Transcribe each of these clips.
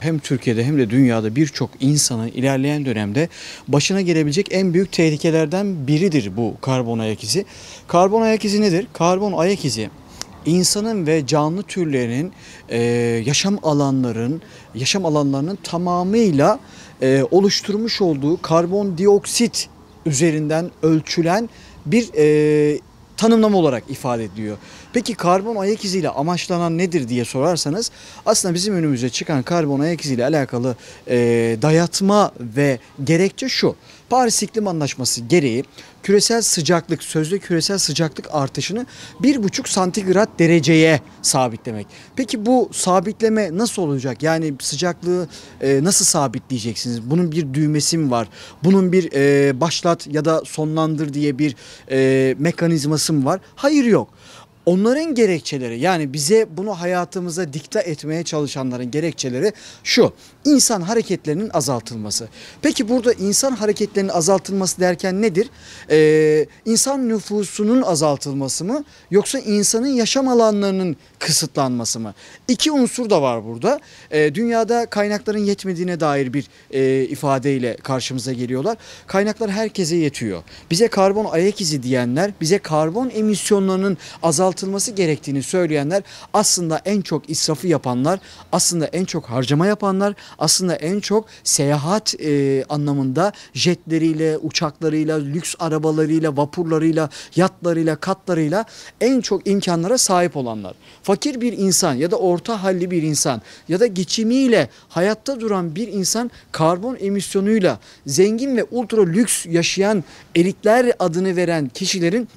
hem Türkiye'de hem de dünyada birçok insanın ilerleyen dönemde başına gelebilecek en büyük tehlikelerden biridir bu karbon ayak izi. Karbon ayak izi nedir? Karbon ayak izi insanın ve canlı türlerinin yaşam alanlarının tamamıyla oluşturmuş olduğu karbondioksit üzerinden ölçülen bir tanımlama olarak ifade ediliyor. Peki karbon ayak iziyle amaçlanan nedir diye sorarsanız, aslında bizim önümüze çıkan karbon ayak iziyle alakalı dayatma ve gerekçe şu: Paris İklim Anlaşması gereği sözde küresel sıcaklık artışını 1,5 santigrat dereceye sabitlemek. Peki bu sabitleme nasıl olacak? Yani sıcaklığı nasıl sabitleyeceksiniz? Bunun bir düğmesi mi var? Bunun bir başlat ya da sonlandır diye bir mekanizması mı var? Hayır, yok. Onların gerekçeleri, yani bize bunu hayatımıza dikte etmeye çalışanların gerekçeleri şu: insan hareketlerinin azaltılması. Peki burada insan hareketlerinin azaltılması derken nedir? İnsan nüfusunun azaltılması mı, yoksa insanın yaşam alanlarının kısıtlanması mı? İki unsur da var burada. Dünyada kaynakların yetmediğine dair bir ifadeyle karşımıza geliyorlar. Kaynaklar herkese yetiyor. Bize karbon ayak izi diyenler, bize karbon emisyonlarının azaltılması gerektiğini söyleyenler aslında en çok israfı yapanlar, aslında en çok harcama yapanlar, aslında en çok seyahat anlamında jetleriyle, uçaklarıyla, lüks arabalarıyla, vapurlarıyla, yatlarıyla, katlarıyla en çok imkanlara sahip olanlar. Fakir bir insan ya da orta halli bir insan ya da geçimiyle hayatta duran bir insan karbon emisyonuyla zengin ve ultra lüks yaşayan elitler adını veren kişilerin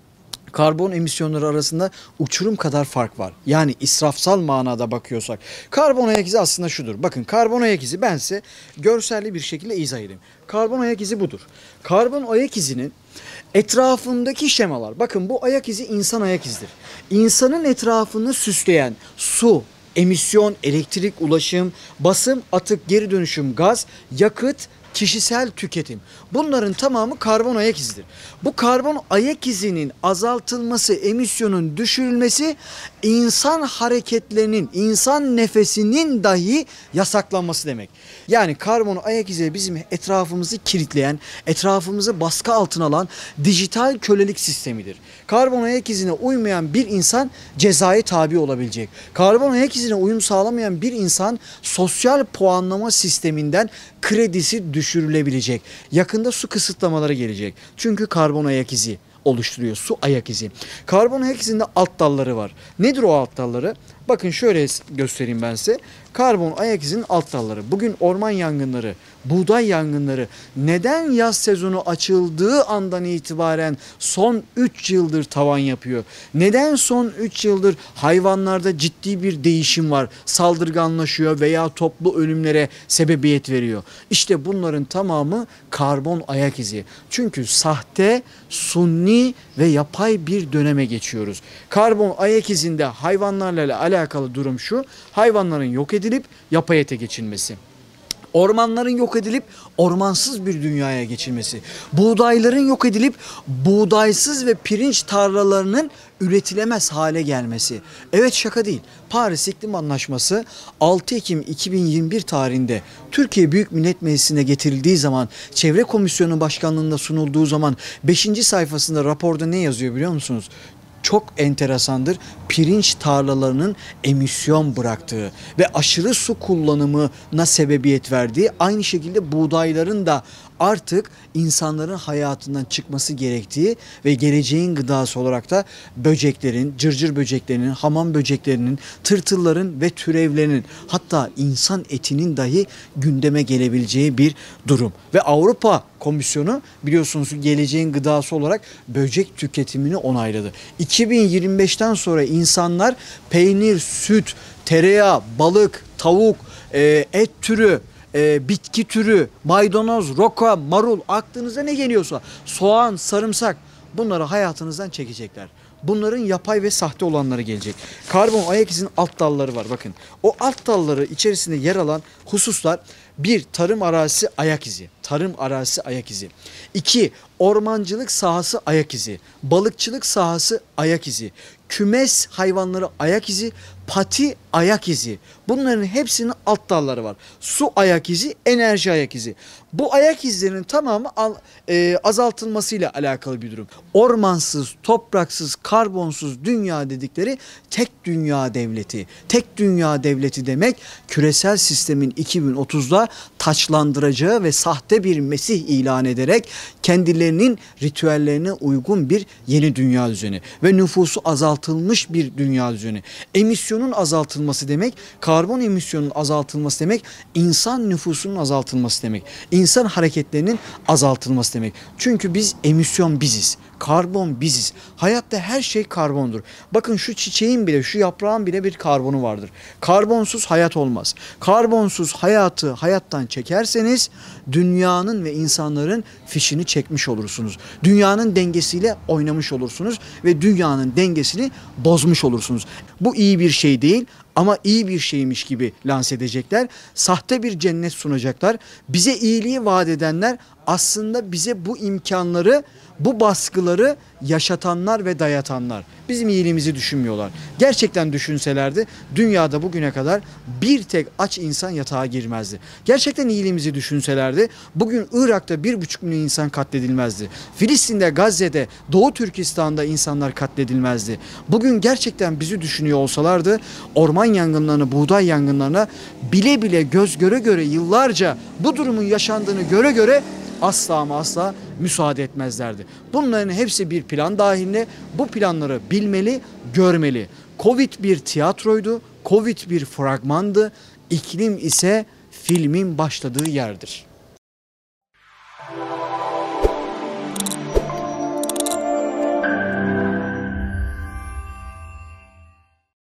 karbon emisyonları arasında uçurum kadar fark var. Yani israfsal manada bakıyorsak. Karbon ayak izi aslında şudur. Bakın, karbon ayak izi, ben size görselli bir şekilde izah edeyim. Karbon ayak izi budur. Karbon ayak izinin etrafındaki şemalar. Bakın, bu ayak izi insan ayak izidir. İnsanın etrafını süsleyen su, emisyon, elektrik, ulaşım, basım, atık, geri dönüşüm, gaz, yakıt, kişisel tüketim. Bunların tamamı karbon ayak izidir. Bu karbon ayak izinin azaltılması, emisyonun düşürülmesi, insan hareketlerinin, insan nefesinin dahi yasaklanması demek. Yani karbon ayak izi bizim etrafımızı kilitleyen, etrafımızı baskı altına alan dijital kölelik sistemidir. Karbon ayak izine uymayan bir insan cezaya tabi olabilecek. Karbon ayak izine uyum sağlamayan bir insan sosyal puanlama sisteminden kredisi düşürülebilecek. Yakında su kısıtlamaları gelecek. Çünkü karbon ayak izi oluşturuyor. Su ayak izi. Karbon ayak izinde alt dalları var. Nedir o alt dalları? Bakın şöyle göstereyim ben size. Karbon ayak izinin alt dalları. Bugün orman yangınları, buğday yangınları neden yaz sezonu açıldığı andan itibaren son 3 yıldır tavan yapıyor? Neden son 3 yıldır hayvanlarda ciddi bir değişim var? Saldırganlaşıyor veya toplu ölümlere sebebiyet veriyor. İşte bunların tamamı karbon ayak izi. Çünkü sahte, sunni ve yapay bir döneme geçiyoruz. Karbon ayak izinde hayvanlarla alakalı durum şu: hayvanların yok edilip yapay geçilmesi. Ormanların yok edilip ormansız bir dünyaya geçilmesi. Buğdayların yok edilip buğdaysız ve pirinç tarlalarının üretilemez hale gelmesi. Evet, şaka değil. Paris İklim Anlaşması 6 Ekim 2021 tarihinde Türkiye Büyük Millet Meclisi'ne getirildiği zaman, Çevre Komisyonu Başkanlığı'nda sunulduğu zaman 5. sayfasında raporda ne yazıyor biliyor musunuz? Çok enteresandır. Pirinç tarlalarının emisyon bıraktığı ve aşırı su kullanımına sebebiyet verdiği, aynı şekilde buğdayların da artık insanların hayatından çıkması gerektiği ve geleceğin gıdası olarak da böceklerin, cırcır böceklerinin, hamam böceklerinin, tırtılların ve türevlerinin, hatta insan etinin dahi gündeme gelebileceği bir durum. Ve Avrupa Komisyonu biliyorsunuz geleceğin gıdası olarak böcek tüketimini onayladı. 2025'ten sonra insanlar peynir, süt, tereyağı, balık, tavuk, et türü, bitki türü, maydanoz, roka, marul, aklınıza ne geliyorsa, soğan, sarımsak, bunları hayatınızdan çekecekler. Bunların yapay ve sahte olanları gelecek. Karbon ayak izinin alt dalları var. Bakın, o alt dalları içerisinde yer alan hususlar: 1. Tarım arazisi ayak izi. Tarım arazisi ayak izi. 2. Ormancılık sahası ayak izi. Balıkçılık sahası ayak izi. Kümes hayvanları ayak izi. pati ayak izi. Bunların hepsinin alt dalları var. Su ayak izi, enerji ayak izi. Bu ayak izlerinin tamamı azaltılmasıyla alakalı bir durum. Ormansız, topraksız, karbonsuz dünya dedikleri tek dünya devleti. Tek dünya devleti demek küresel sistemin 2030'da taçlandıracağı ve sahte bir Mesih ilan ederek kendilerinin ritüellerine uygun bir yeni dünya düzeni ve nüfusu azaltılmış bir dünya düzeni. Emisyonun azaltılması demek, karbon emisyonunun azaltılması demek, insan nüfusunun azaltılması demek. İnsan hareketlerinin azaltılması demek. Çünkü biz emisyon biziz. Karbon biziz. Hayatta her şey karbondur. Bakın şu çiçeğin bile, şu yaprağın bile bir karbonu vardır. Karbonsuz hayat olmaz. Karbonsuz hayatı hayattan çekerseniz dünyanın ve insanların fişini çekmiş olursunuz. Dünyanın dengesiyle oynamış olursunuz ve dünyanın dengesini bozmuş olursunuz. Bu iyi bir şey değil. Ama iyi bir şeymiş gibi lanse edecekler. Sahte bir cennet sunacaklar. Bize iyiliği vaat edenler aslında bize bu imkanları, bu baskıları yaşatanlar ve dayatanlar. Bizim iyiliğimizi düşünmüyorlar. Gerçekten düşünselerdi dünyada bugüne kadar bir tek aç insan yatağa girmezdi. Gerçekten iyiliğimizi düşünselerdi bugün Irak'ta 1,5 milyon insan katledilmezdi. Filistin'de, Gazze'de, Doğu Türkistan'da insanlar katledilmezdi. Bugün gerçekten bizi düşünüyor olsalardı orman yangınlarına, buğday yangınlarına bile bile göz göre göre yıllarca bu durumun yaşandığını göre göre asla ama asla müsaade etmezlerdi. Bunların hepsi bir plan dahilinde. Bu planları bilmeli, görmeli. Covid bir tiyatroydu, Covid bir fragmandı, iklim ise filmin başladığı yerdir.